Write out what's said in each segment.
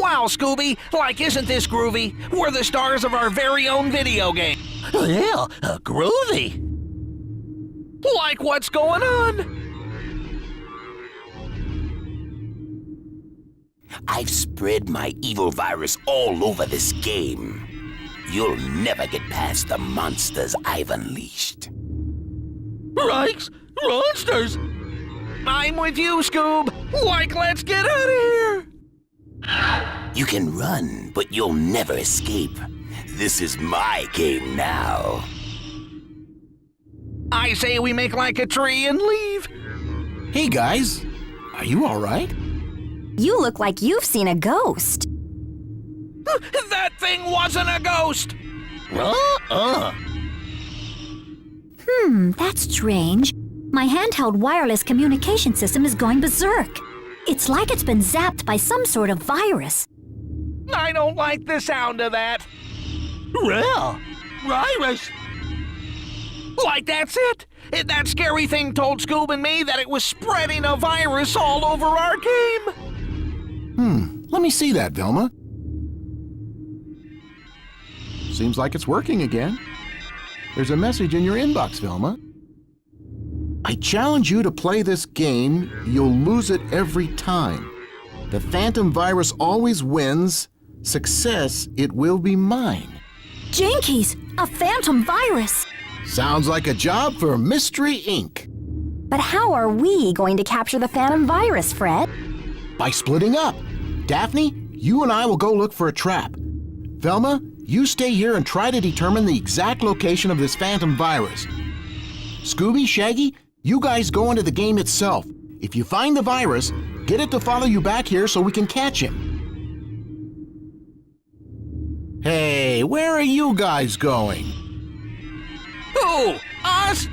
Wow, Scooby, isn't this groovy? We're the stars of our very own video game. Yeah, groovy. Like what's going on? I've spread my evil virus all over this game. You'll never get past the monsters I've unleashed. Rikes! Monsters! I'm with you, Scoob! Let's get out of here! You can run, but you'll never escape. This is my game now. I say we make like a tree and leave. Hey guys, are you alright? You look like you've seen a ghost. That thing wasn't a ghost! That's strange. My handheld wireless communication system is going berserk. It's like it's been zapped by some sort of virus. I don't like the sound of that. Well, virus. That's it! That scary thing told Scoob and me that it was spreading a virus all over our game. Let me see that, Velma. Seems like it's working again. There's a message in your inbox, Velma. I challenge you to play this game. You'll lose it every time. The phantom virus always wins. Success, it will be mine. Jinkies, a phantom virus. Sounds like a job for Mystery Inc. But how are we going to capture the phantom virus, Fred? By splitting up. Daphne, you and I will go look for a trap. Velma, you stay here and try to determine the exact location of this phantom virus. Scooby, Shaggy, you guys go into the game itself. If you find the virus, get it to follow you back here so we can catch him. Hey, where are you guys going? Who? Us?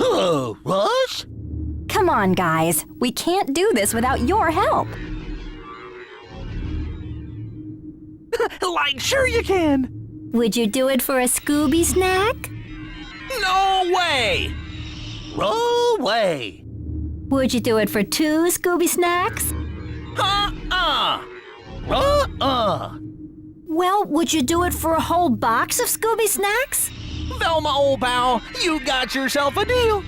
Oh, us? Come on, guys. We can't do this without your help. Sure you can. Would you do it for a Scooby snack? No way! No way. Would you do it for 2 Scooby snacks? Well, would you do it for a whole box of Scooby snacks? Velma, old pal, you got yourself a deal.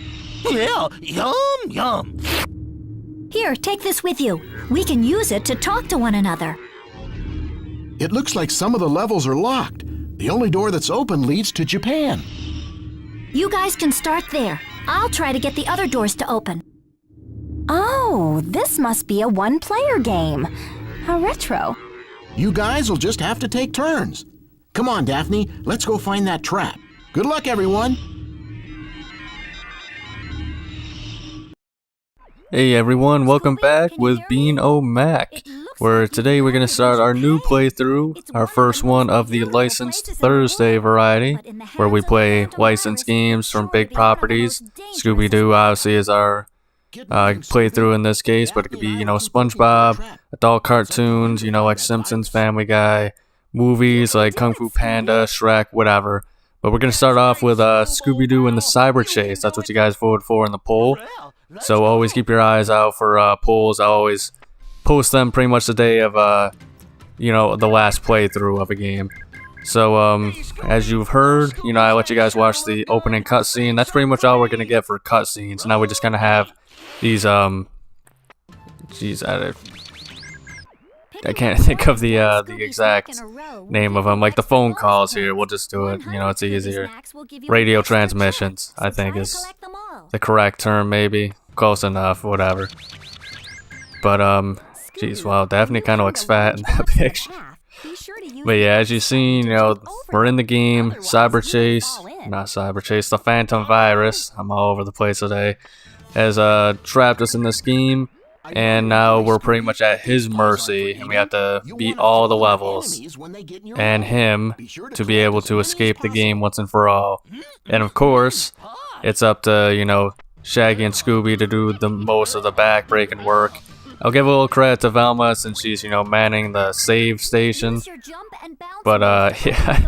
Yeah, yum. Here, take this with you. We can use it to talk to one another. It looks like some of the levels are locked. The only door that's open leads to Japan. You guys can start there. I'll try to get the other doors to open. Oh, this must be a one-player game. How retro. You guys will just have to take turns. Come on, Daphne, let's go find that trap. Good luck, everyone. Hey everyone, welcome back with Bean O'Mac, where today we're going to start our new playthrough, our first one of the Licensed Thursday variety, where we play licensed games from big properties. Scooby-Doo obviously is our playthrough in this case, but it could be, SpongeBob, adult cartoons, like Simpsons, Family Guy, movies like Kung Fu Panda, Shrek, whatever. But we're going to start off with Scooby-Doo and the Cyber Chase. That's what you guys voted for in the poll. So always keep your eyes out for polls. I always post them pretty much the day of, the last playthrough of a game. So, as you've heard, I let you guys watch the opening cutscene. That's pretty much all we're gonna get for cutscenes. Now we just kind of have these, jeez, I can't think of the exact name of them. Like the phone calls here, we'll just do it. It's easier. Radio transmissions, I think, is the correct term, maybe. Close enough, whatever. But, jeez, wow, Daphne kind of looks fat in that picture. But yeah, as you've seen, we're in the game. Not Cyber Chase, the Phantom Virus. I'm all over the place today. Has trapped us in this game. And now we're pretty much at his mercy, and we have to beat all the levels and him to be able to escape the game once and for all. And of course, it's up to, Shaggy and Scooby to do the most of the back-breaking work. I'll give a little credit to Velma since she's, manning the save station. But, yeah,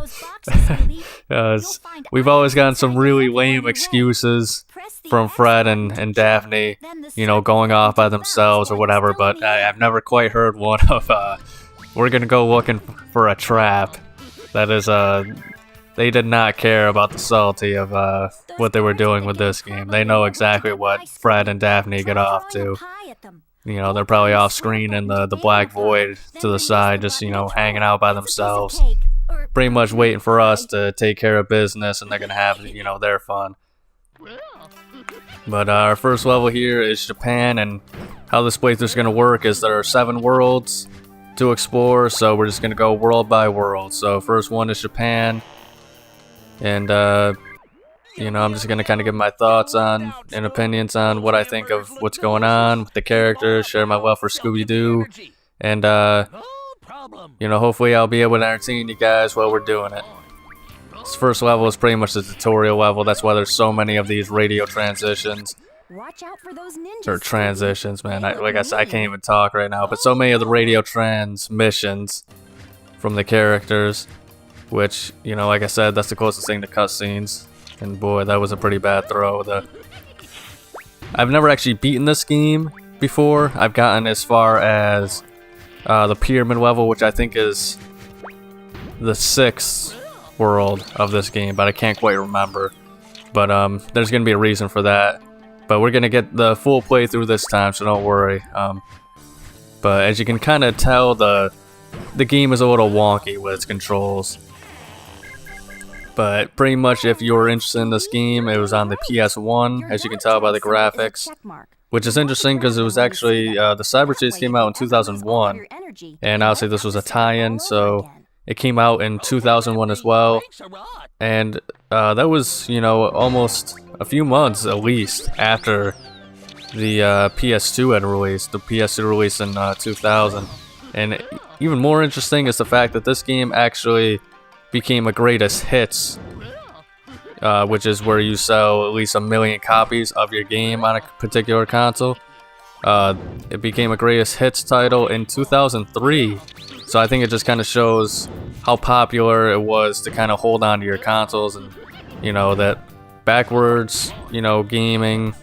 we've always gotten some really lame excuses from Fred and Daphne, going off by themselves or whatever, but I've never quite heard one of we're gonna go looking for a trap. That is, they did not care about the subtlety of, what they were doing with this game. They know exactly what Fred and Daphne get off to. You know, they're probably off screen in the black void to the side, just, you know, hanging out by themselves. Pretty much waiting for us to take care of business, and they're gonna have, you know, their fun. But our first level here is Japan, and how this playthrough is gonna work is there are 7 worlds to explore, so we're just gonna go world by world. So first one is Japan, and you know, I'm just gonna kind of give my thoughts on and opinions on what I think of what's going on with the characters, share my love for Scooby-Doo, and you know, hopefully I'll be able to entertain you guys while we're doing it. This first level is pretty much the tutorial level. That's why there's so many of these radio transitions. Watch out for those ninjas. Or transitions, man. Like I said, I can't even talk right now. But so many of the radio transmissions from the characters, which, you know, like I said, that's the closest thing to cutscenes. And boy, that was a pretty bad throw. I've never actually beaten this game before. I've gotten as far as the pyramid level, which I think is the 6th world of this game, but I can't quite remember. But there's gonna be a reason for that. But we're gonna get the full playthrough this time, so don't worry. But as you can kind of tell, the game is a little wonky with its controls. But pretty much, if you're interested in this game, it was on the PS1, as you can tell by the graphics. Which is interesting because it was actually, the Cyber Chase came out in 2001. And obviously this was a tie-in, so it came out in 2001 as well. And that was, you know, almost a few months at least after the PS2 had released. The PS2 released in 2000. And even more interesting is the fact that this game actually became a greatest hits, which is where you sell at least 1 million copies of your game on a particular console. It became a greatest hits title in 2003, so I think it just kind of shows how popular it was to kind of hold on to your consoles, and you know that backwards, you know, gaming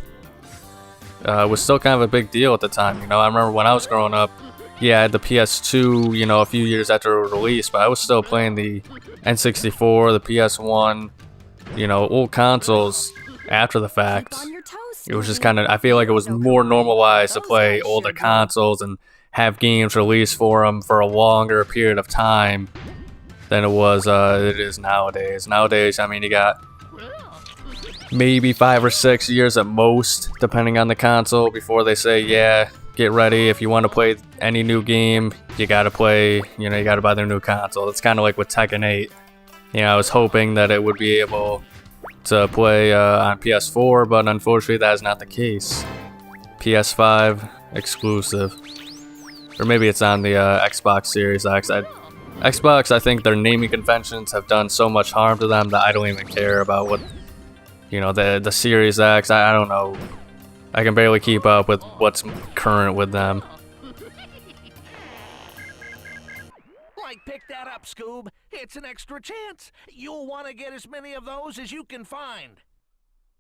was still kind of a big deal at the time. You know, I remember when I was growing up, yeah, I had the PS2, you know, a few years after it was released, but I was still playing the N64, the PS1, you know, old consoles after the fact. It was just kind of, I feel like it was more normalized to play older consoles and have games released for them for a longer period of time than it is nowadays. Nowadays, I mean, you got maybe 5 or 6 years at most, depending on the console, before they say, yeah, get ready, if you want to play any new game, you gotta play, you know, you gotta buy their new console. It's kind of like with Tekken 8. You know, I was hoping that it would be able to play on PS4, but unfortunately that is not the case. PS5 exclusive. Or maybe it's on the Xbox Series X. Xbox, I think their naming conventions have done so much harm to them that I don't even care about what, you know, the Series X. I don't know. I can barely keep up with what's current with them. Like, pick that up, Scoob. It's an extra chance. You'll want to get as many of those as you can find.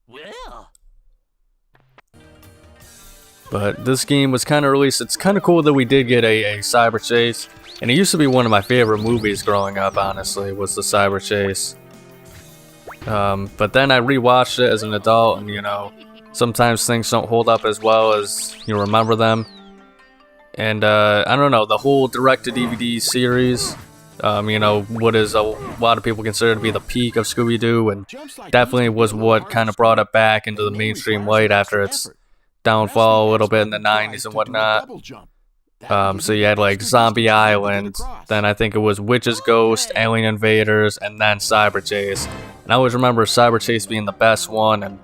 Well. But this game was kind of released. It's kind of cool that we did get a Cyber Chase. And it used to be one of my favorite movies growing up, honestly, was the Cyber Chase. But then I rewatched it as an adult, and, you know, sometimes things don't hold up as well as you remember them. And I don't know, the whole direct-to-DVD series, you know, what is a lot of people consider to be the peak of Scooby-Doo, and definitely was what kind of brought it back into the mainstream light after its downfall a little bit in the 90s and whatnot. So you had like Zombie Island, then I think it was Witch's Ghost, Alien Invaders, and then Cyber Chase. And I always remember Cyber Chase being the best one and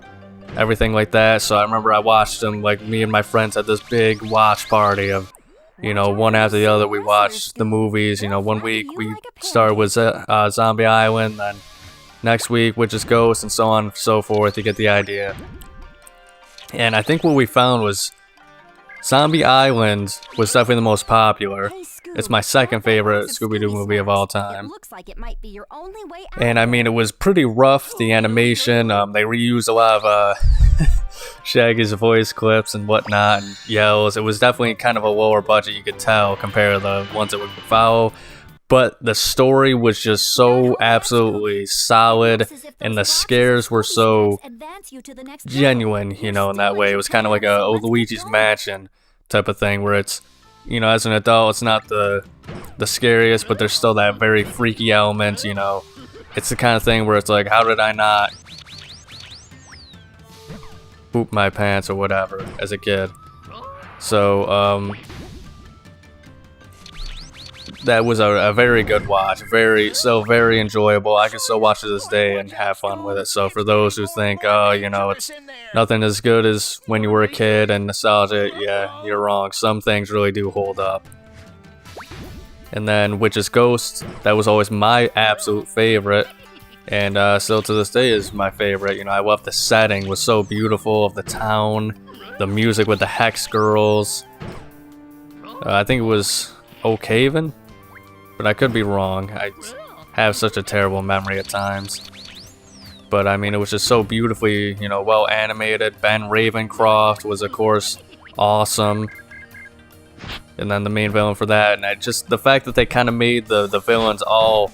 everything like that. So I remember I watched them, like me and my friends had this big watch party of, you know, one after the other. We watched the movies. You know, one week we started with Zombie Island, then next week Witch's Ghost, and so on and so forth. You get the idea. And I think what we found was Zombie Island was definitely the most popular. It's my second favorite Scooby-Doo movie of all time. And I mean, it was pretty rough, the animation. They reused a lot of Shaggy's voice clips and whatnot and yells. It was definitely kind of a lower budget, you could tell, compared to the ones that would follow. But the story was just so absolutely solid, and the scares were so genuine, you know, in that way. It was kind of like a Luigi's Mansion type of thing, where it's, you know, as an adult, it's not the scariest, but there's still that very freaky element, you know. It's the kind of thing where it's like, how did I not poop my pants or whatever as a kid? So, that was a very good watch, very enjoyable. I can still watch it this day and have fun with it. So for those who think, oh, you know, it's nothing as good as when you were a kid and nostalgia, yeah, you're wrong. Some things really do hold up. And then Witch's Ghost, that was always my absolute favorite, and still to this day is my favorite. You know, I love the setting, was so beautiful of the town, the music with the Hex Girls. I think it was Oakhaven, but I could be wrong. I have such a terrible memory at times. But I mean, it was just so beautifully, you know, well animated. Ben Ravencroft was, of course, awesome. And then the main villain for that, and just the fact that they kind of made the villains all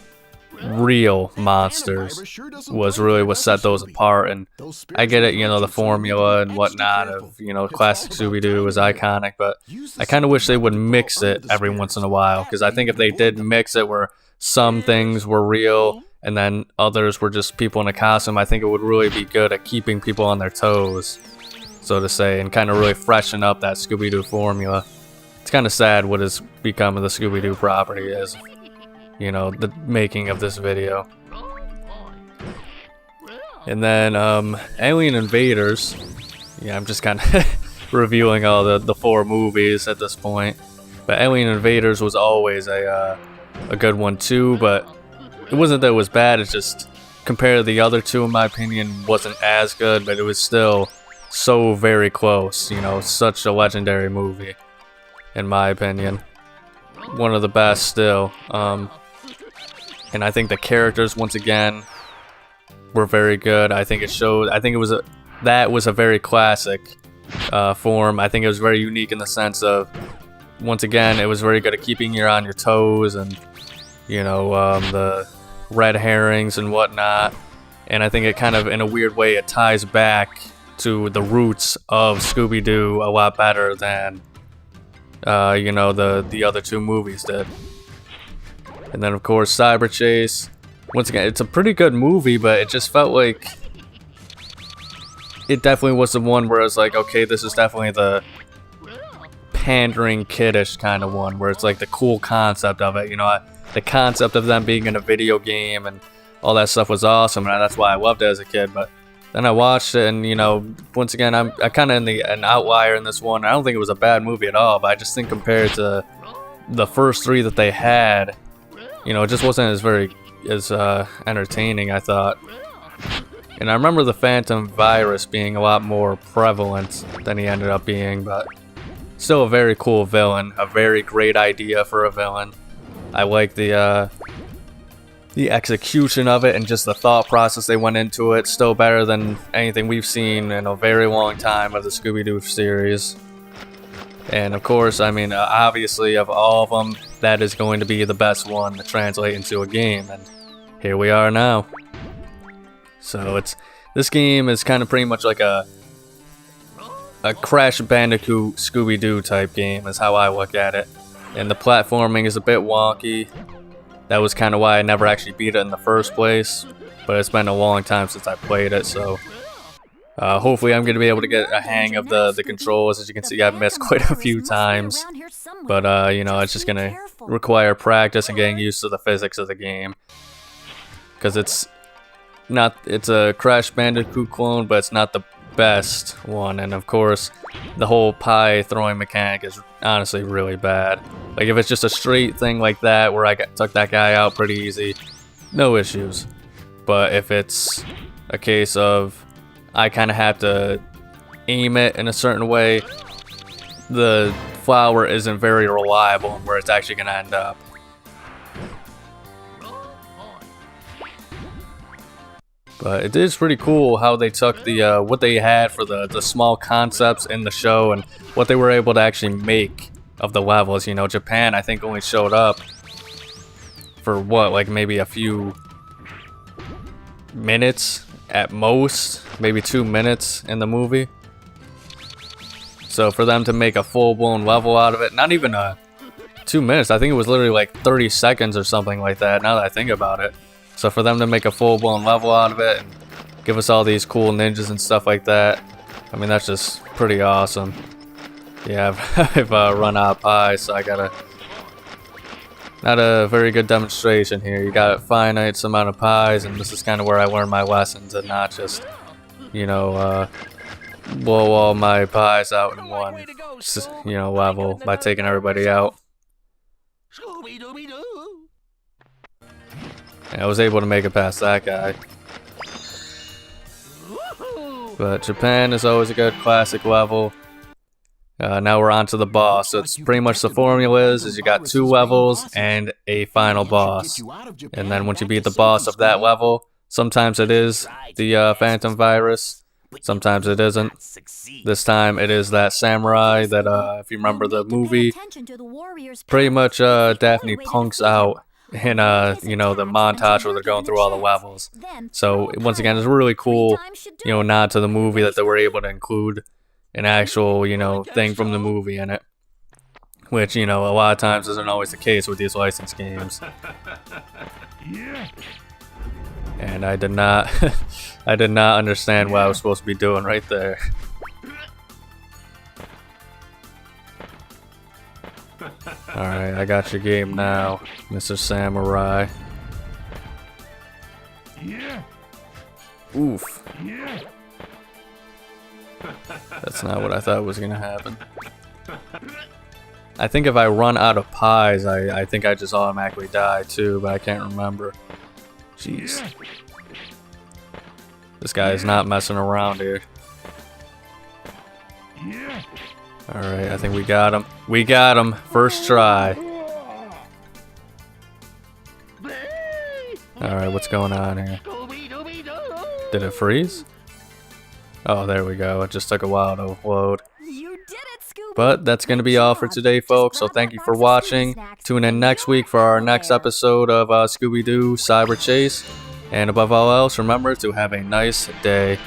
real monsters was really what set those apart. And I get it, you know, the formula and whatnot of, you know, classic Scooby-Doo was iconic, but I kind of wish they would mix it every once in a while, because I think if they did mix it where some things were real and then others were just people in a costume, I think it would really be good at keeping people on their toes, so to say, and kind of really freshen up that Scooby-Doo formula. It's kind of sad what has become of the Scooby-Doo property as, you know, the making of this video. And then Alien Invaders. Yeah, I'm just kind of reviewing all the 4 movies at this point. But Alien Invaders was always a good one too, but it wasn't that it was bad, it's just compared to the other 2, in my opinion, wasn't as good, but it was still so very close, you know, such a legendary movie, in my opinion. One of the best still. And I think the characters, once again, were very good. I think it showed, I think it was that was a very classic form. I think it was very unique in the sense of, once again, it was very good at keeping you on your toes and, you know, the red herrings and whatnot. And I think it kind of, in a weird way, it ties back to the roots of Scooby-Doo a lot better than, you know, the other 2 movies did. And then, of course, Cyber Chase. Once again, it's a pretty good movie, but it just felt like it definitely was the one where it's like, okay, this is definitely the pandering, kiddish kind of one, where it's like the cool concept of it. You know, the concept of them being in a video game and all that stuff was awesome, and that's why I loved it as a kid. But then I watched it, and, you know, once again, I'm kind of an outlier in this one. I don't think it was a bad movie at all, but I just think compared to the first 3 that they had, you know, it just wasn't as entertaining, I thought. And I remember the Phantom Virus being a lot more prevalent than he ended up being, but still a very cool villain, a very great idea for a villain. I like the execution of it and just the thought process they went into it. Still better than anything we've seen in a very long time of the Scooby-Doo series. And of course, I mean, obviously of all of them, that is going to be the best one to translate into a game, and here we are now. So this game is kind of pretty much like a Crash Bandicoot Scooby-Doo type game is how I look at it. And the platforming is a bit wonky. That was kind of why I never actually beat it in the first place, but it's been a long time since I played it, so hopefully I'm going to be able to get a hang of the controls. As you can see, I've missed quite a few times, but you know, it's just going to require practice and getting used to the physics of the game, because it's a Crash Bandicoot clone, but it's not the best one. And of course, the whole pie throwing mechanic is honestly really bad. Like, if it's just a straight thing like that where I took that guy out pretty easy, no issues. But if it's a case of I kind of have to aim it in a certain way, the flower isn't very reliable in where it's actually going to end up. But it is pretty cool how they took the what they had for the small concepts in the show and what they were able to actually make of the levels. You know, Japan I think only showed up for what, like maybe a few minutes at most, maybe 2 minutes in the movie. So for them to make a full-blown level out of it, not even 2 minutes, I think it was literally like 30 seconds or something like that, now that I think about it. So for them to make a full-blown level out of it and give us all these cool ninjas and stuff like that, I mean, that's just pretty awesome. Yeah, I've run out of pie, so I gotta... Not a very good demonstration here. You got a finite amount of pies, and this is kind of where I learned my lessons, and not just, you know, blow all my pies out in one, you know, level by taking everybody out. I was able to make it past that guy. But Japan is always a good classic level. Now we're on to the boss. So it's pretty much the formula is you got 2 levels and a final boss. And then once you beat the boss of that level, sometimes it is the Phantom Virus, sometimes it isn't. This time it is that samurai that, if you remember the movie, pretty much Daphne punks out in you know, the montage where they're going through all the levels. So once again, it's really cool, you know, nod to the movie that they were able to include an actual, you know, thing from the movie in it, which, you know, a lot of times isn't always the case with these licensed games. And I did not I did not understand what I was supposed to be doing right there. Alright, I got your game now, Mr. Samurai. Oof. That's not what I thought was gonna happen. I think if I run out of pies, I think I just automatically die too, but I can't remember. Jeez. This guy is not messing around here. Alright, I think we got him. We got him! First try. Alright, what's going on here? Did it freeze? Oh, there we go. It just took a while to load. But that's going to be all for today, folks. So thank you for watching. Tune in next week for our next episode of Scooby-Doo Cyber Chase. And above all else, remember to have a nice day.